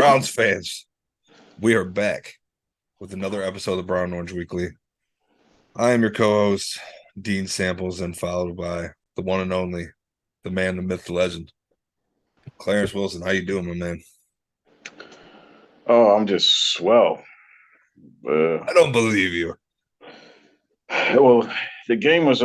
Browns fans, we are back with another episode of Brown Orange Weekly. I am your co-host, Dean Samples, and followed by the one and only, the man, the myth, the legend, Clarence Wilson. How you doing, my man? Oh, I'm just swell. Uh, I don't believe you. well, the game was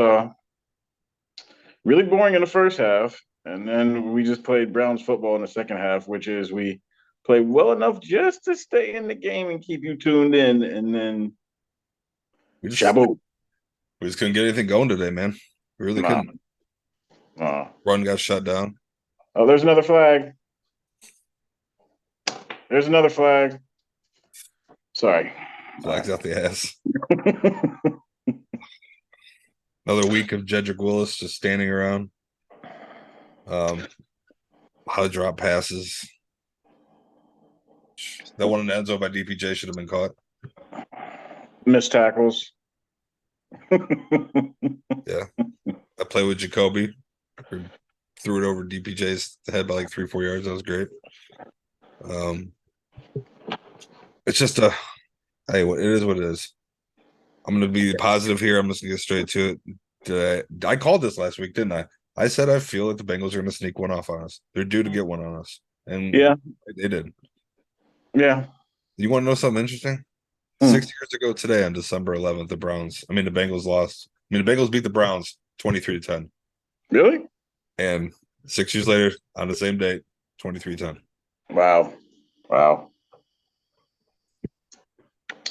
really boring in the first half, and then we just played Browns football in the second half, which is we played well enough just to stay in the game and keep you tuned in, and then We just shabu. we just couldn't get anything going today, man. We really Nah, couldn't. nah. Run got shut down. Oh, there's another flag. There's another flag. Sorry. Flags out the ass. Another week of Jedrick Willis just standing around. How to drop passes. That one in the end zone by DPJ should have been caught. Missed tackles. Yeah. I played with Jacoby. Threw it over DPJ's head by like 3-4 yards. That was great. It's just hey, it is what it is. I'm gonna be positive here. I'm just gonna get straight to it. I called this last week, didn't I? I said I feel like the Bengals are gonna sneak one off on us. They're due to get one on us, and Yeah, they did. yeah. You want to know something interesting? Hmm. 6 years ago today, on December 11th, the Bengals lost. The Bengals beat the Browns 23-10, Really? and 6 years later, on the same date, 23-10. Wow. Wow.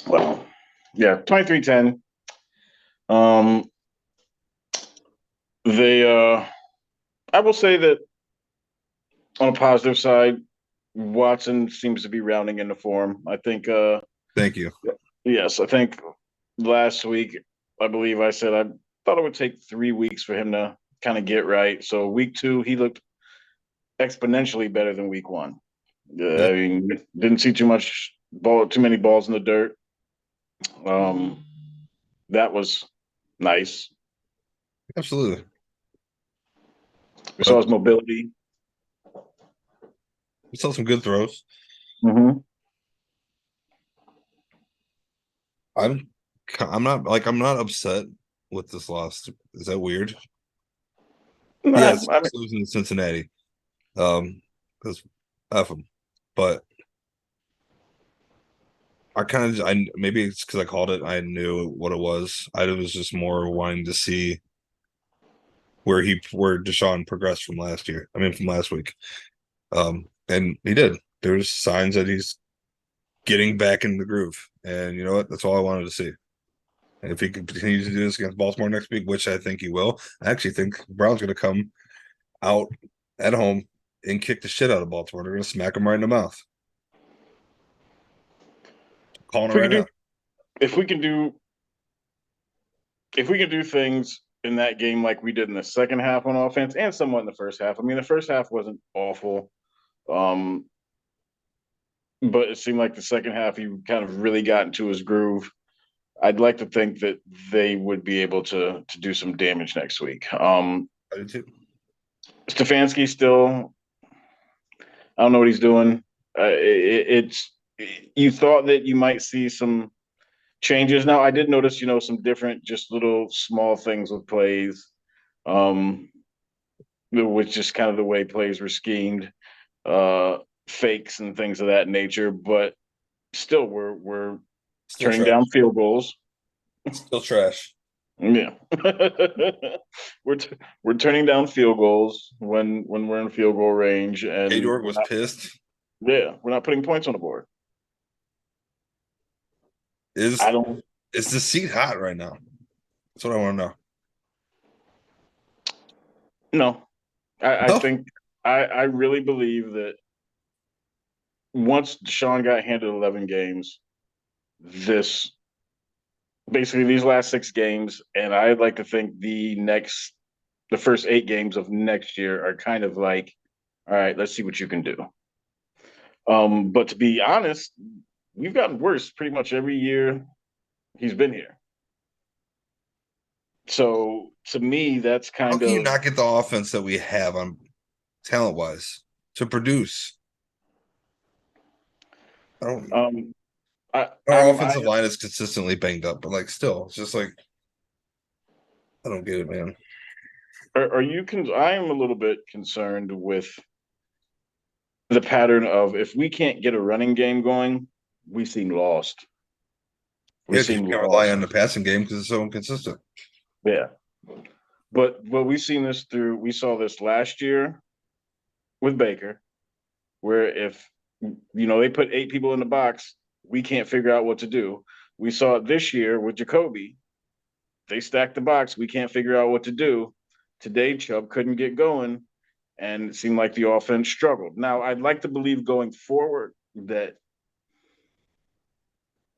Well, yeah, 23-10. Um, they I will say that on a positive side, Watson seems to be rounding into form. I think Thank you. yes, I think last week I believe I said I thought it would take 3 weeks for him to kind of get right. So week two, he looked exponentially better than week one. Yeah, I mean, didn't see too many balls in the dirt. Um, that was nice. absolutely. We saw But his mobility. we saw some good throws. Mm-hmm. I'm I'm not upset with this loss. Is that weird? Nah, Yes, I mean, losing to Cincinnati. Because F them. But I kind of I maybe it's because I called it. I knew what it was. I was just more wanting to see where Deshaun progressed from last year. From last week. And he did. There's signs that he's getting back in the groove. And you know what? That's all I wanted to see. And if he can continue to do this against Baltimore next week, which I think he will, I actually think Brown's going to come out at home and kick the shit out of Baltimore. They're going to smack him right in the mouth. Calling it if we right can do now. if we can do if we can do things in that game like we did in the second half on offense and somewhat in the first half. I mean, the first half wasn't awful, um, but it seemed like the second half he kind of really got into his groove. I'd like to think that they would be able to do some damage next week. I do too. Stefanski still, I don't know what he's doing. It's you thought that you might see some changes. Now I did notice, some different, just little small things with plays, um, which just kind of the way plays were schemed, uh, fakes and things of that nature. But still, we're Still turning down trash. field goals. Still trash. Yeah, we're t- we're turning down field goals when we're in field goal range, and Haydork was pissed. we're not putting points on the board. Is I don't is the seat hot right now? That's what I want to know. know. I No, think I really believe that once Deshaun got handed 11 games, this basically these last 6 games, and I'd like to think the first 8 games of next year are kind of like, all right, let's see what you can do. But to be honest, we've gotten worse pretty much every year he's been here. So to me, that's how kind can you of not get the offense that we have on talent wise to produce? I don't. Um, I, Our I'm, I, offensive line is consistently banged up, but like still, it's just like I don't get it, man. are you? I am a little bit concerned with the pattern of if we can't get a running game going, we seem lost. We Yeah, 'cause you seem can't rely lost. on the passing game because it's so inconsistent. Yeah, but we've seen this through. We saw this last year with Baker, where if they put 8 people in the box, we can't figure out what to do. We saw it this year with Jacoby. They stacked the box. We can't figure out what to do. Today, Chubb couldn't get going, and it seemed like the offense struggled. Now, I'd like to believe going forward that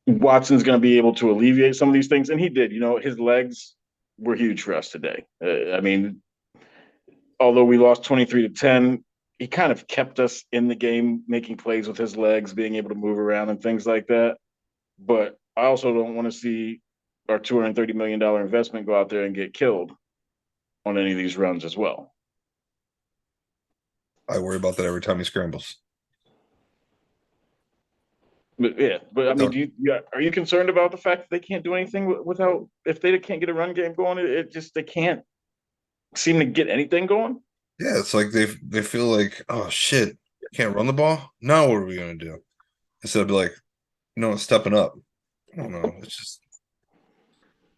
Watson's going to be able to alleviate some of these things, and he did. His legs were huge for us today. I mean, although we lost 23-10, he kind of kept us in the game, making plays with his legs, being able to move around and things like that. But I also don't want to see our $230 million investment go out there and get killed on any of these runs as well. I worry about that every time he scrambles. But yeah, but I mean, Without, are you concerned about the fact that they can't do anything without if they can't get a run game going? It just they can't seem to get anything going. yeah, it's like they feel like, oh shit, can't run the ball. Now what are we gonna do? Instead of be like, stepping up. I don't know. It's just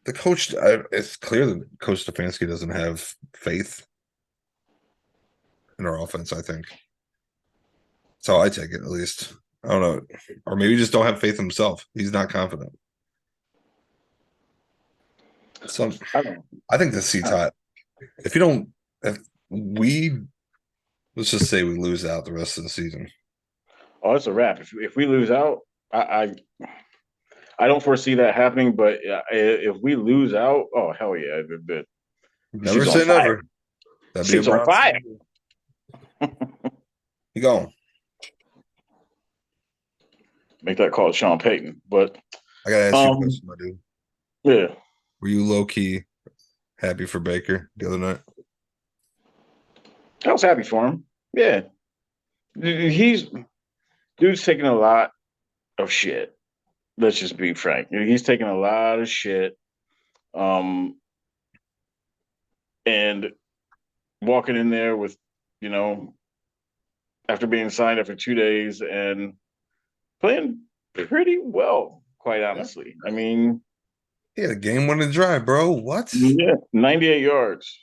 the coach. It's clear that Coach Stefanski doesn't have faith in our offense. I think that's how I take it, at least. I don't know, or maybe he just don't have faith in himself. He's not confident. So I don't know. I think the seat's hot. If you don't, if we let's just say we lose out the rest of the season. Oh, it's a wrap. If we lose out, I I don't foresee that happening. But if we lose out, oh hell yeah, the Never shit's on say fire. never. That'd be a Shit's on Browns fire. thing. You go. Make that call, Sean Payton. But I gotta ask you a um, question, my dude. yeah, Were you low key happy for Baker the other night? I was happy for him. Yeah, he's dude's taking a lot of shit. Let's just be frank. He's taking a lot of shit. Um, and walking in there with, you know, after being signed after 2 days and playing pretty well, quite Yeah. honestly. I mean, He had a game winning drive, bro. What? yeah, 98 yards.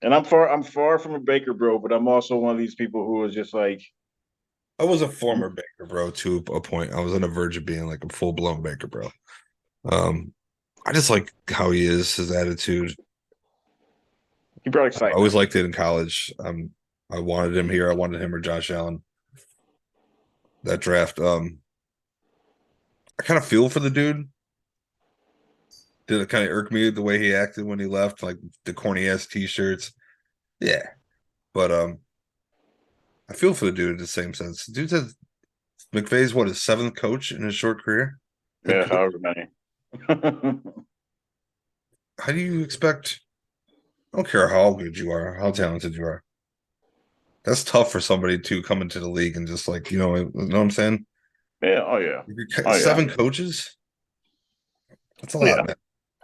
And I'm far from a Baker bro, but I'm also one of these people who is just like, I was a former Baker, bro, to a point. I was on the verge of being like a full blown Baker, bro. Um, I just like how he is, his attitude. he brought I always excitement. liked it in college. I wanted him here. I wanted him or Josh Allen. That draft. I kind of feel for the dude. Did it kind of irk me the way he acted when he left, like the corny ass t-shirts. Yeah, but I feel for the dude in the same sense. Dude said McVay's what his seventh coach in his short career. Head Yeah, coach. however many. How do you expect? I don't care how good you are, how talented you are. That's tough for somebody to come into the league and just like what I'm saying. Yeah, oh yeah. Oh yeah. Seven coaches. That's a lot, Yeah. man.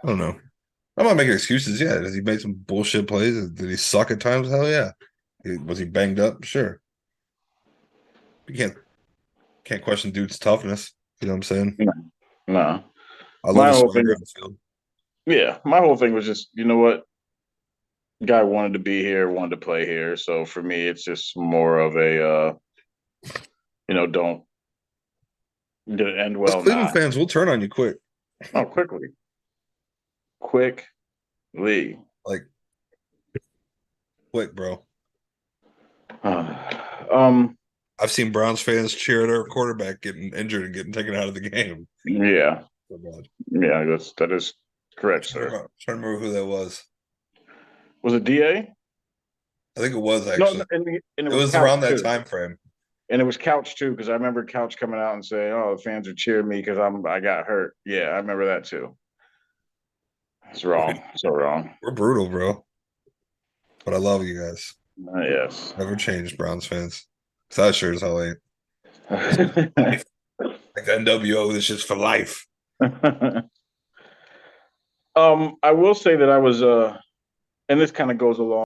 I don't know. I'm not making excuses. Yeah, has he made some bullshit plays? Did he suck at times? Hell yeah. Was he banged up? Sure. You can't question dude's toughness. You know what I'm saying? No. No. I love My his whole thing swagger was on the field. yeah, my whole thing was just, you know what? Guy wanted to be here, wanted to play here. So for me, it's just more of a don't did it end Us well? Cleveland Nah. fans will turn on you quick. Oh, quickly. Like quick, bro. Um, I've seen Browns fans cheer at our quarterback getting injured and getting taken out of the game. yeah, So bad. yeah, that is correct, sir. Trying to remember who that was. Was it DA? I think it was No, actually. and it It was was around Couch that too, time frame. and it was Couch too because I remember Couch coming out and saying, "Oh, the fans are cheering me because I got hurt." Yeah, I remember that too. It's wrong, so wrong. We're brutal, bro. But I love you guys. Yes. Never changed, Browns fans. 'Cause I sure as hell ain't. It's life. Like the NWO, this is for life. I will say that I was and this kind of goes along.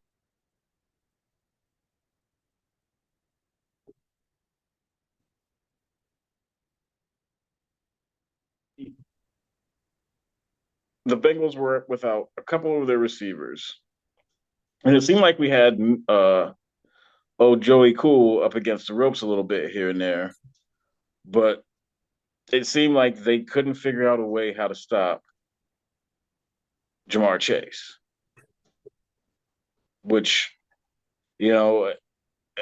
The Bengals were without a couple of their receivers, and it seemed like we had Joey Cool up against the ropes a little bit here and there, but it seemed like they couldn't figure out a way how to stop Jamar Chase, which you know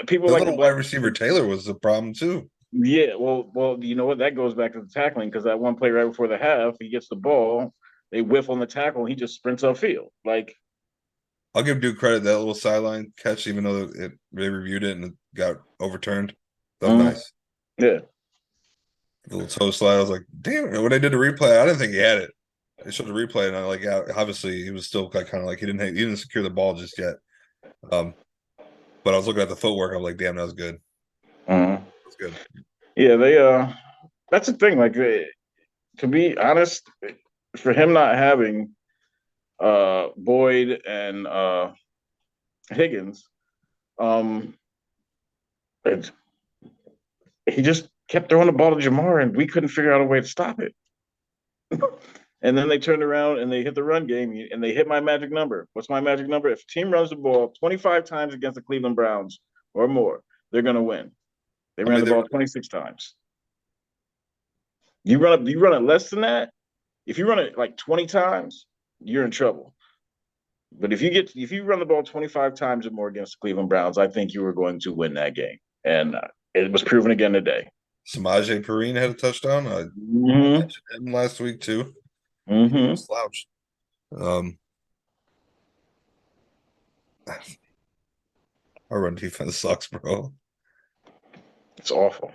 people The like to little wide blame. receiver Taylor was the problem too. Yeah, well, you know what? That goes back to the tackling because that one play right before the half, he gets the ball, they whiff on the tackle, and he just sprints upfield. Like, I'll give Duke credit that little sideline catch, even though they reviewed it and it got overturned. That was mm, nice. yeah, The little toe slide. I was like, damn it. When they did the replay, I didn't think he had it. They showed the replay, and I like, yeah, obviously he was still kind of like he didn't secure the ball just yet. Um, but I was looking at the footwork. I was like, damn, that was good. mm, That's good. yeah. They that's the thing. Like, to be honest, for him not having Boyd and Higgins, um, it, he just kept throwing the ball to Jamar, and we couldn't figure out a way to stop it. And then they turned around and they hit the run game and they hit my magic number. What's my magic number? If a team runs the ball 25 times against the Cleveland Browns or more, they're going to win. They I ran mean, the they're ball 26 times. You run it less than that. If you run it like 20 times, you're in trouble. But if you run the ball 25 times or more against the Cleveland Browns, I think you were going to win that game. And it was proven again today. Samaje Perine had a touchdown. I Mm-hmm. mentioned him last week too. He ain't no Mm-hmm. slouch. Um, our run defense sucks, bro. It's awful.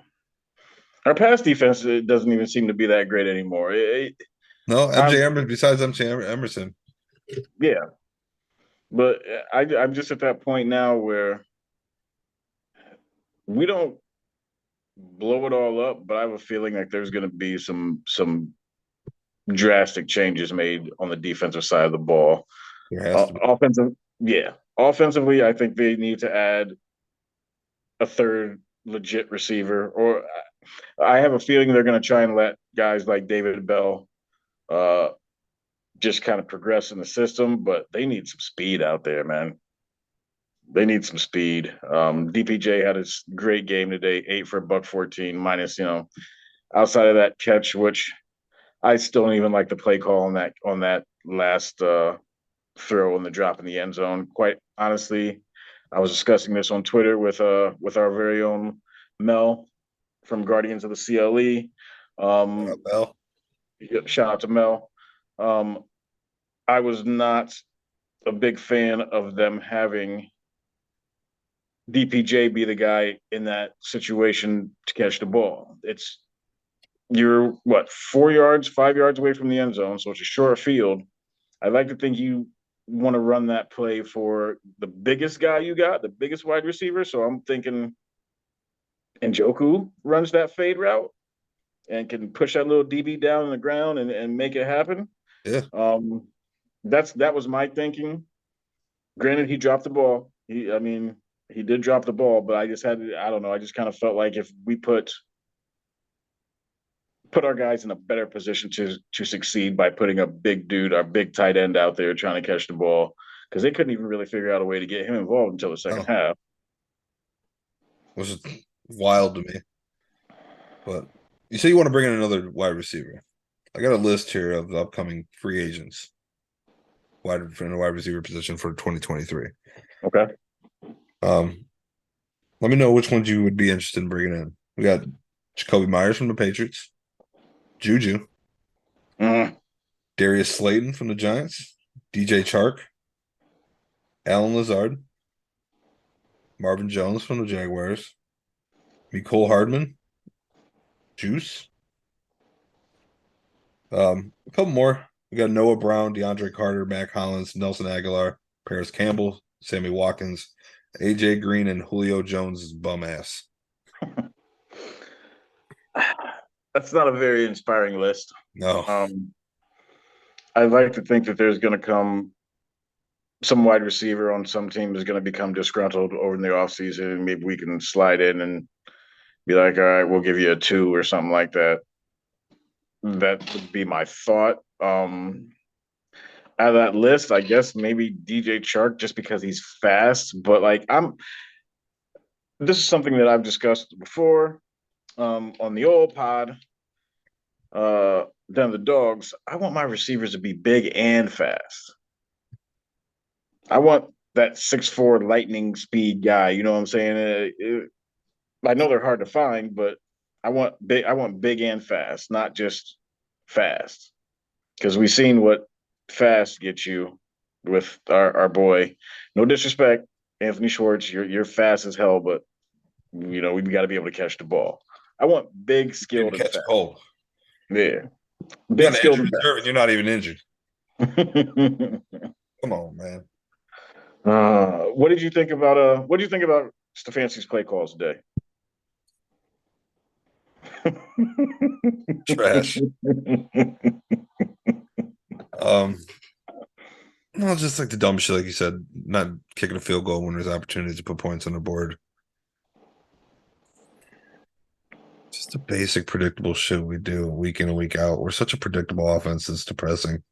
Our pass defense doesn't even seem to be that great anymore. No, I'm MJ Emerson. Besides MJ Emerson, Yeah, but I'm just at that point now where we don't blow it all up, but I have a feeling like there's going to be some drastic changes made on the defensive side of the ball. there has to be. Offensive, yeah, offensively, I think they need to add a third legit receiver, or I have a feeling they're going to try and let guys like David Bell uh, just kind of progress in the system, but they need some speed out there, man. They need some speed. DPJ had a great game today, 8 for a buck 14, minus outside of that catch, which I still don't even like the play call on that last throw and the drop in the end zone. Quite honestly, I was discussing this on Twitter with our very own Mel from Guardians of the CLE. Um, Bell. Shout out to Mel. Um, I was not a big fan of them having DPJ be the guy in that situation to catch the ball. You're what, 4 yards, 5 yards away from the end zone, so it's a short field. I like to think you want to run that play for the biggest guy you got, the biggest wide receiver. So I'm thinking Njoku runs that fade route and can push that little DB down on the ground and make it happen. Yeah. Um, that was my thinking. Granted, he dropped the ball. I mean, he did drop the ball, but I don't know. I just kind of felt like if we put our guys in a better position to succeed by putting a big dude, our big tight end out there trying to catch the ball, because they couldn't even really figure out a way to get him involved until the second No, half. which is wild to me. But you say you want to bring in another wide receiver. I got a list here of the upcoming free agents in the wide receiver position for 2023. Okay. Um, Let me know which ones you would be interested in bringing in. We got Jacoby Myers from the Patriots, Juju, Mm. Darius Slayton from the Giants, DJ Chark, Alan Lazard, Marvin Jones from the Jaguars, Mecole Hardman, Juice. A couple more. We got Noah Brown, DeAndre Carter, Mac Hollins, Nelson Aguilar, Paris Campbell, Sammy Watkins, AJ Green, and Julio Jones' bum ass. That's not a very inspiring list. No, Um, I'd like to think that there's going to come some wide receiver on some team is going to become disgruntled over in the offseason, and maybe we can slide in and be like, all right, we'll give you a 2 or something like that. That would be my thought. Out of that list, I guess maybe DJ Chark just because he's fast. But like this is something that I've discussed before on the old pod. Down the dogs. I want my receivers to be big and fast. I want that 6'4" lightning speed guy. You know what I'm saying? I know they're hard to find, but I want big. I want big and fast, not just fast. Because we've seen what fast gets you with our boy. No disrespect, Anthony Schwartz. You're fast as hell, but we've got to be able to catch the ball. I want big, you skilled, and catch a fast. cold. Yeah, You big, got an skilled, injured and reserve, and you're not even injured. fast. Come on, man. What did you think about what did you think about Stefanski's play calls today? Trash. Um, no, just like the dumb shit, like you said, not kicking a field goal when there's opportunities to put points on the board. Just the basic, predictable shit we do week in and week out. We're such a predictable offense. It's depressing.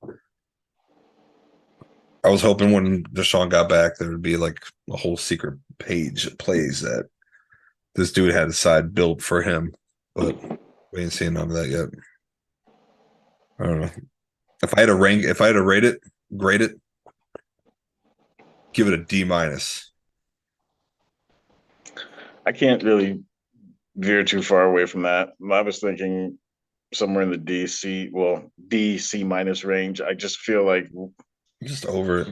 I was hoping when Deshaun got back, there would be like a whole secret page of plays that this dude had a side built for him, but we ain't seen none of that yet. I don't know. If I had to rate it, grade it, give it a D minus. I can't really veer too far away from that. I was thinking somewhere in the DC minus range. I'm just over it.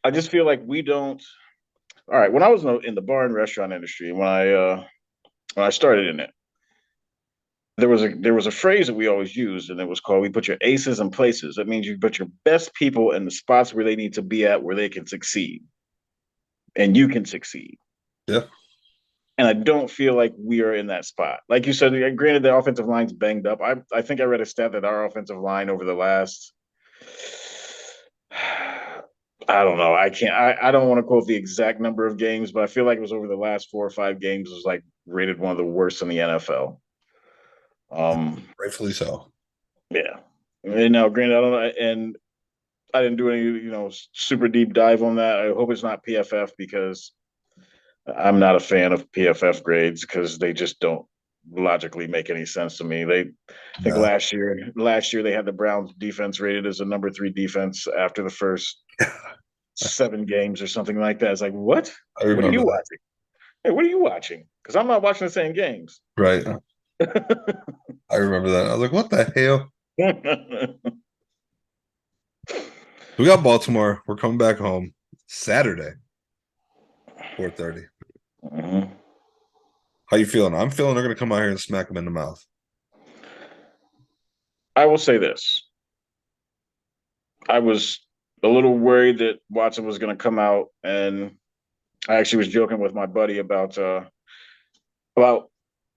I just feel like we don't. All right, when I was in the bar and restaurant industry, when I started in it, there was a phrase that we always used, and it was called "We put your aces in places." That means you put your best people in the spots where they need to be at, where they can succeed, and you can succeed. Yeah. And I don't feel like we are in that spot. Like you said, granted, the offensive line's banged up. I think I read a stat that our offensive line over the last, I don't know. I don't want to quote the exact number of games, but I feel like it was over the last 4 or 5 games. It was like rated one of the worst in the NFL. Rightfully so. Yeah. And now, granted, I don't know, and I didn't do any, super deep dive on that. I hope it's not PFF because I'm not a fan of PFF grades because they just don't logically make any sense to me. I think No. last year they had the Browns defense rated as a number 3 defense after the first 7 games or something like that. It's like, what? I What are you remember that. watching? Hey, what are you watching? Because I'm not watching the same games. Right. I remember that. I was like, what the hell? We got Baltimore. We're coming back home Saturday, 4:30. Mhm. How you feeling? I'm feeling they're gonna come out here and smack them in the mouth. I will say this. I was a little worried that Watson was going to come out, and I actually was joking with my buddy about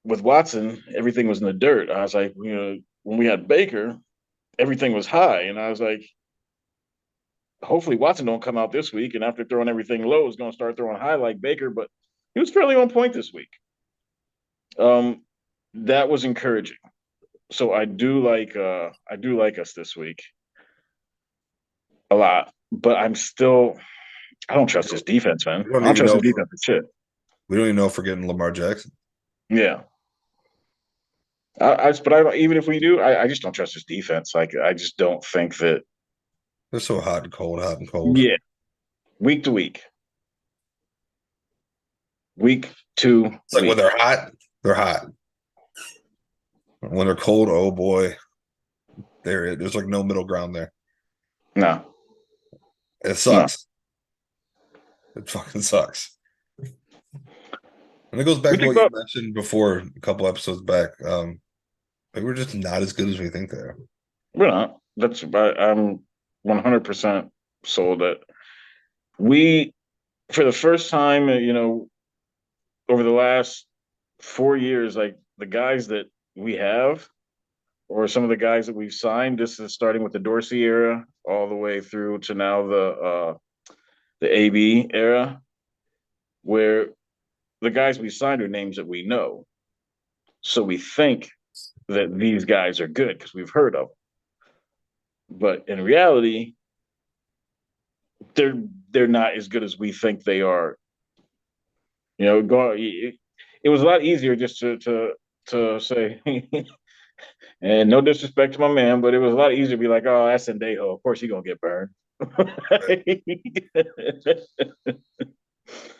with Watson, everything was in the dirt. I was like, when we had Baker, everything was high, and I was like, hopefully Watson don't come out this week, and after throwing everything low, is going to start throwing high like Baker. But he was fairly on point this week. That was encouraging. So I do like us this week a lot, but I don't trust his defense, man. We don't I don't even trust know his if defense for shit. we don't even know if we're getting Lamar Jackson. Yeah. But I don't, even if we do, I just don't trust his defense. Like, I just don't think that. They're so hot and cold, hot and cold. Yeah, week to week to It's like when week. they're hot, they're hot. When they're cold, oh boy, there's like no middle ground there. No, It no. sucks. It fucking sucks. And it goes back We to think what you about mentioned before a couple episodes back. Like we're just not as good as we think they are. we're not. I'm 100% sold that we, for the first time, over the last 4 years, like the guys that we have, or some of the guys that we've signed. This is starting with the Dorsey era all the way through to now the AB era, where the guys we signed are names that we know. So we think that these guys are good because we've heard of them. But in reality, they're they're not as good as we think they are. You know, it was a lot easier just to say, and no disrespect to my man, but it was a lot easier to be like, oh, that's Sendejo. Of course, he's gonna get burned.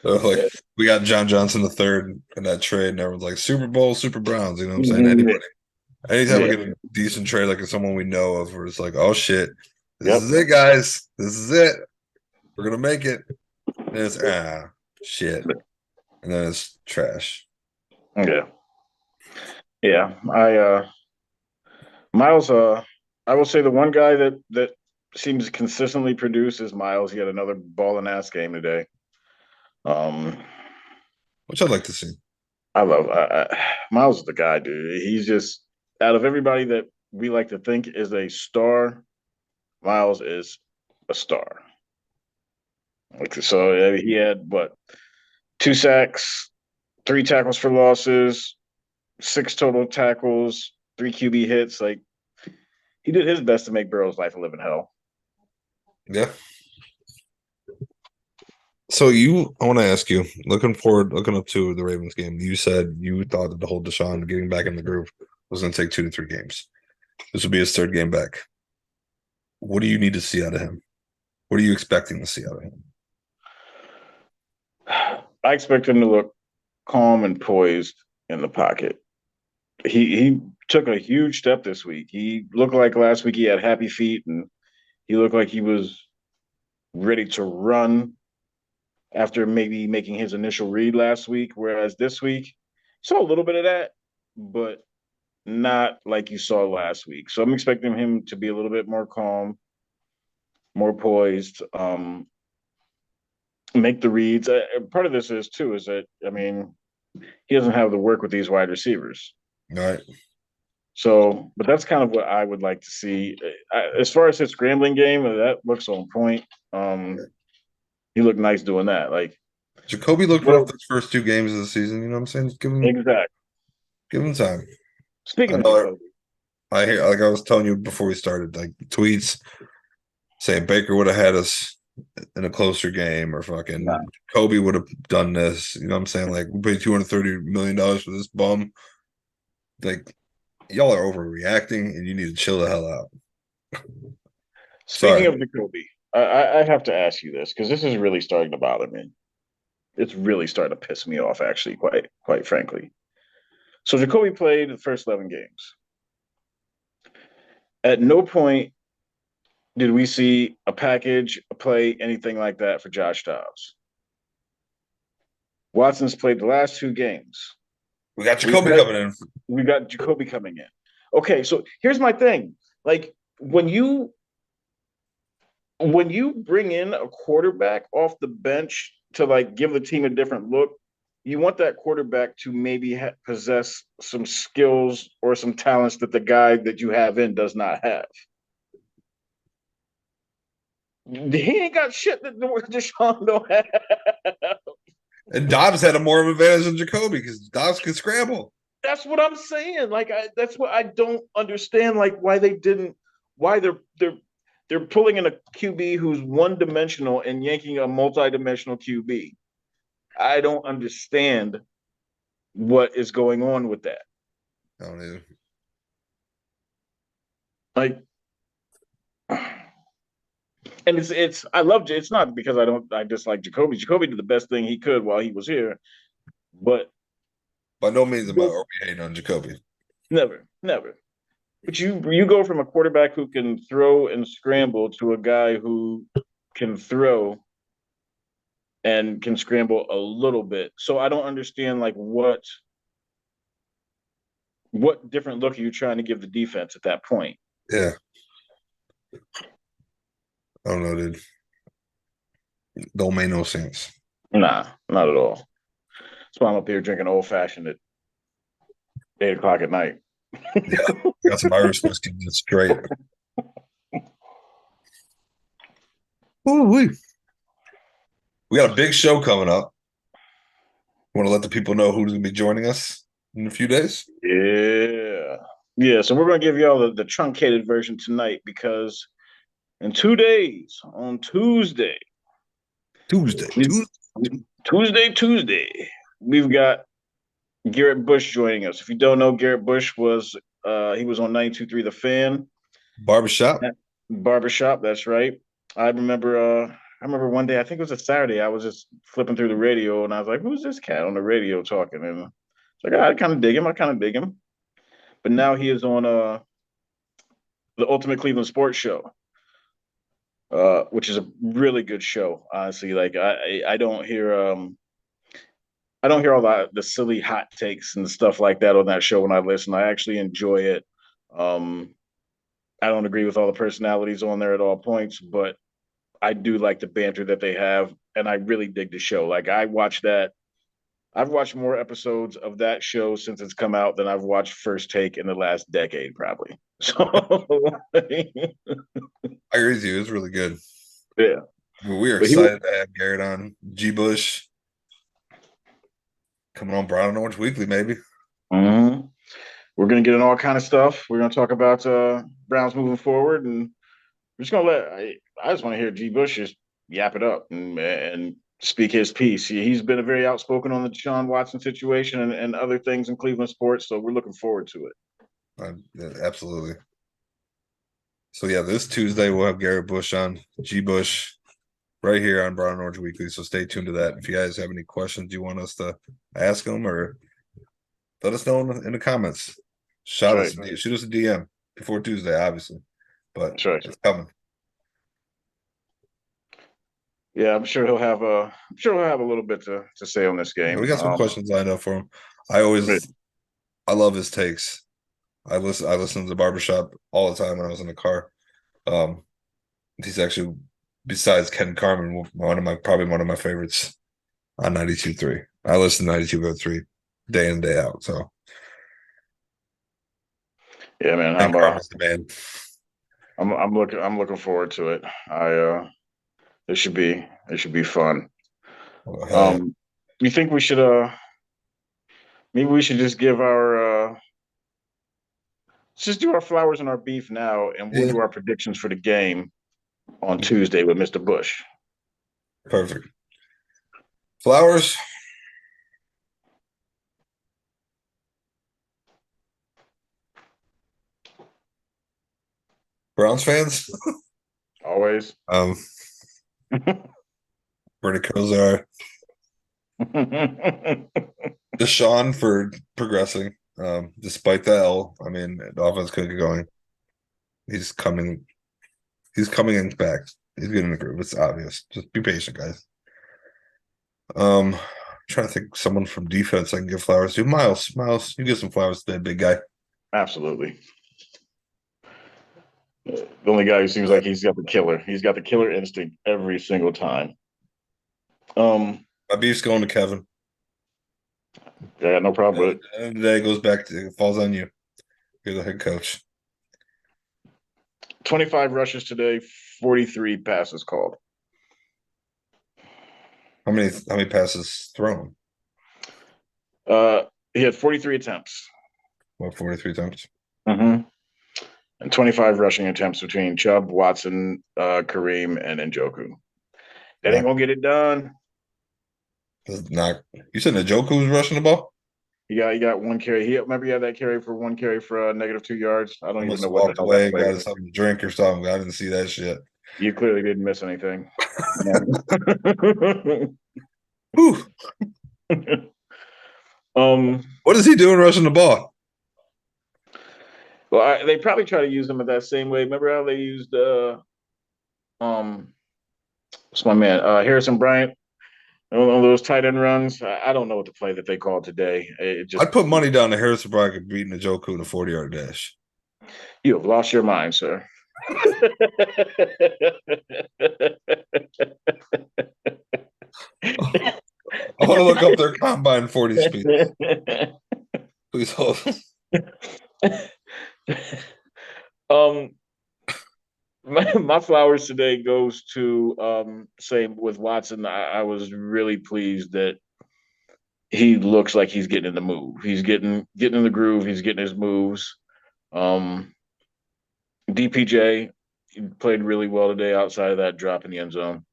So like we got John Johnson the third in that trade, and everyone's like Super Bowl, Super Browns. You know what I'm saying? Yeah, Anytime we yeah, get a decent trade, like someone we know of, where it's like, oh shit, this yep, is it, guys. This is it. We're gonna make it. And it's shit. And then it's trash. yeah, yeah. Miles. I will say the one guy that seems to consistently produce is Miles. He had another ball and ass game today. Um, Which I'd like to see. I love Miles is the guy, dude. He's just out of everybody that we like to think is a star. Miles is a star. Like so, he had what 2 sacks, 3 tackles for losses, 6 total tackles, 3 QB hits. Like he did his best to make Burrow's life a living hell. Yeah. So I want to ask you, looking forward, looking up to the Ravens game, you said you thought that the whole Deshaun getting back in the groove was going to take 2 to 3 games. This would be his third game back. What do you need to see out of him? What are you expecting to see out of him? I expect him to look calm and poised in the pocket. He took a huge step this week. He looked like last week he had happy feet and he looked like he was ready to run after maybe making his initial read last week. Whereas this week, saw a little bit of that, but not like you saw last week. So I'm expecting him to be a little bit more calm, more poised, make the reads. Part of this is too is that I mean he doesn't have the work with these wide receivers. All right. So, but that's kind of what I would like to see. As far as his scrambling game, that looks on point. He looked nice doing that. Like, Jacoby looked rough well, those first 2 games of the season. You know what I'm saying? Just exactly. give him time. I Speaking of know. Jacoby, I hear, like I was telling you before we started, like tweets saying Baker would have had us in a closer game, or nah, fucking Kobe would have done this. You know what I'm saying? Like we paid $230 million for this bum. Like y'all are overreacting, and you need to chill the hell out. speaking Sorry. of Jacoby, I have to ask you this because this is really starting to bother me. It's really starting to piss me off, actually, quite frankly. So Jacoby played the first 11 games. At no point did we see a package, a play, anything like that for Josh Dobbs. Watson's played the last 2 games. We got We've Jacoby had coming in. we got Jacoby coming in. Okay, so here's my thing. Like when you bring in a quarterback off the bench to like give the team a different look, you want that quarterback to maybe possess some skills or some talents that the guy that you have in does not have. He ain't got shit that Deshaun don't have. And Dobbs had a more of an advantage than Jacoby because Dobbs could scramble. That's what I'm saying. Like that's what I don't understand. Like why they're pulling in a QB who's one dimensional and yanking a multi-dimensional QB. I don't understand what is going on with that. I don't either. Like, and it's I loved it. It's not because I dislike Jacoby. Jacoby did the best thing he could while he was here, but By no means am I hating on Jacoby. never. But you go from a quarterback who can throw and scramble to a guy who can throw and can scramble a little bit. So I don't understand like what different look are you trying to give the defense at that point? Yeah. I don't know, dude. Don't make no sense. Nah, not at all. That's why I'm up here drinking old fashioned at 8 o'clock at night. Yeah, got some Irish whiskey. That's great. Ooh, we got a big show coming up. Want to let the people know who's going to be joining us in a few days? Yeah. Yeah. So we're going to give y'all the truncated version tonight because in 2 days, on Tuesday, Tuesday. we- Tuesday, we've got Garrett Bush joining us. If you don't know, Garrett Bush was he was on 92.3 The Fan. Barbershop. Barbershop, that's right. I remember one day, I think it was a Saturday, I was just flipping through the radio and I was like, who's this cat on the radio talking? And it's like, I kind of dig him. I kind of dig him. But now he is on the Ultimate Cleveland Sports Show, which is a really good show, honestly. Like I don't hear all the silly hot takes and stuff like that on that show when I listen. I actually enjoy it. Um, I don't agree with all the personalities on there at all points, but I do like the banter that they have, and I really dig the show. Like I watch that. I've watched more episodes of that show since it's come out than I've watched First Take in the last decade, probably. So I agree with you. It's really good. yeah, Well, we are but he. excited to have Garrett on. G. Bush coming on Brown and Orange Weekly, maybe. Mhm. We're gonna get in all kind of stuff. We're gonna talk about Browns moving forward, and we're just gonna I just want to hear G. Bush just yap it up and speak his piece. He's been a very outspoken on the Deshaun Watson situation and other things in Cleveland sports, so we're looking forward to it. Yeah, absolutely. So yeah, this Tuesday we'll have Garrett Bush on, G. Bush, right here on Brown and Orange Weekly. So stay tuned to that. If you guys have any questions you want us to ask them, or let us know in the comments. Shout us, That's shoot us a DM before Tuesday, obviously, but right. it's coming. Yeah, I'm sure he'll have a little bit to say on this Yeah, we game. got some questions lined up for him. I always, Right. I love his takes. I listen to the barbershop all the time when I was in the car. Um, he's actually, besides Ken Carmen, probably one of my favorites on 92.3. I listen to 92.3 day in, day out. So Yeah, man, Ken Carmen's the man. I'm looking forward to it. It should be fun. Oh, hell yeah. Um, you think we should maybe we should just give our let's just do our flowers and our beef now, and we'll Yeah, do our predictions for the game on Tuesday with Mr. Bush. perfect. Flowers, Browns fans. Always. Um, Bernie Kosar, Deshaun for progressing. Despite the L, I mean, the offense could get going. He's coming. He's coming in back. He's getting the groove. It's obvious. Just be patient, guys. Trying to think someone from defense I can give flowers to. Miles, you get some flowers to that big guy. Absolutely. The only guy who seems like he's got the killer. He's got the killer instinct every single time. My beef's going to Kevin. Yeah, no problem with At it. the end of the day, it goes back to it falls on you. You're the head coach. 25 rushes today, 43 passes called. How many passes thrown? He had 43 attempts. What, 43 times? Mm-hmm. And 25 rushing attempts between Chubb, Watson, Kareem, and Njoku. That ain't Not, gonna get it done. not. You said Njoku was rushing the ball? He got one carry. He had that carry for one carry for negative 2 yards. I I don't even must know have what the walked hell that away, play got was. something to drink or something. I didn't see that shit. You clearly didn't miss anything. Whew. um, What is he doing rushing the ball? well, they probably try to use him in that same way. Remember how they used um, what's my man, Harrison Bryant on those tight end runs? I don't know what the play that they called today. It just I'd put money down to Harrison Bryant beating Njoku in a 40-yard dash. you have lost your mind, sir. I want to look up their combine 40 speed. Please hold. um, my flowers today goes to same with Watson. I was really pleased that he looks like he's getting in the move. He's getting in the groove. He's getting his moves. Um, DPJ played really well today outside of that drop in the end zone.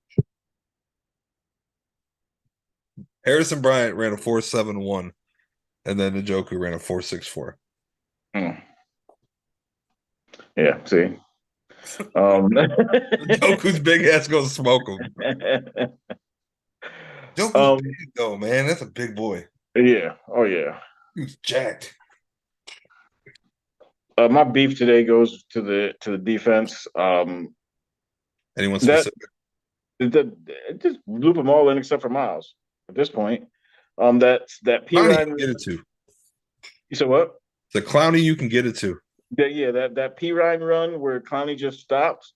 Harrison Bryant ran a 4.71, and then Njoku ran a 4.64. Hmm. Yeah, see. Njoku's big ass gonna smoke him. Njoku's um, big though, man. That's a big boy. yeah, oh yeah. He's jacked. My beef today goes to the defense. Anyone That specific? just loop them all in except for Miles at this point. That P Clowney you Ryan. can get it to. You said what? The Clowney you can get it to. That P Ryan run where Clowney just stopped,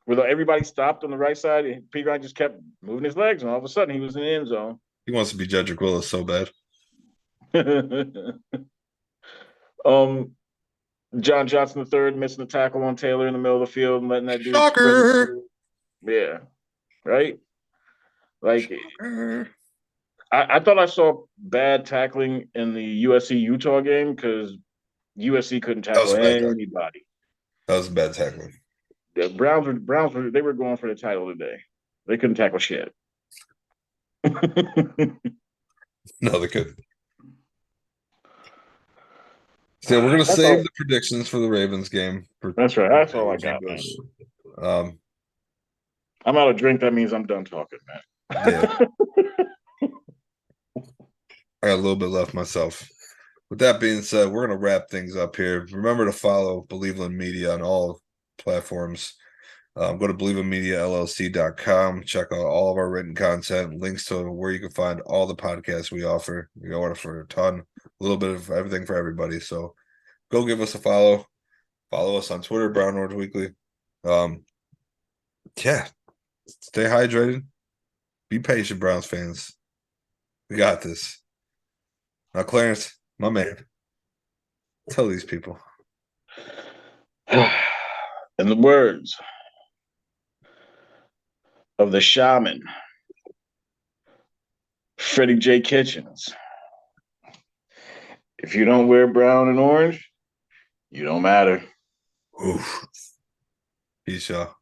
where everybody stopped on the right side, and P Ryan just kept moving his legs, and all of a sudden he was in the end zone. He wants to be Jedrick Willis so bad. um, John Johnson III missing the tackle on Taylor in the middle of the field and letting that dude sprint Shocker. through. Yeah, right. Like Shocker. I thought I saw bad tackling in the USC Utah game because USC couldn't That was tackle a bad tackle. anybody. That was a bad tackling. The Browns were they were going for the title today. They couldn't tackle shit. No, they couldn't. So we're gonna That's save all. the predictions for the Ravens game for That's right. That's all I G. got, man. Bush. Um, I'm out of drink. That means I'm done talking, yeah, man. I got a little bit left myself. With that being said, we're gonna wrap things up here. Remember to follow Believeland Media on all platforms. Go to believeandmediallc.com. Check out all of our written content, links to where you can find all the podcasts we offer. We go for a ton, a little bit of everything for everybody. So go give us a follow. Follow us on Twitter, Brown Orange Weekly. Yeah, stay hydrated. Be patient, Browns fans. We got this. Now, Clarence, my man, tell these people. In the words of the shaman, Freddie J. Kitchens, if you don't wear brown and orange, you don't matter. Oof. Peace, y'all.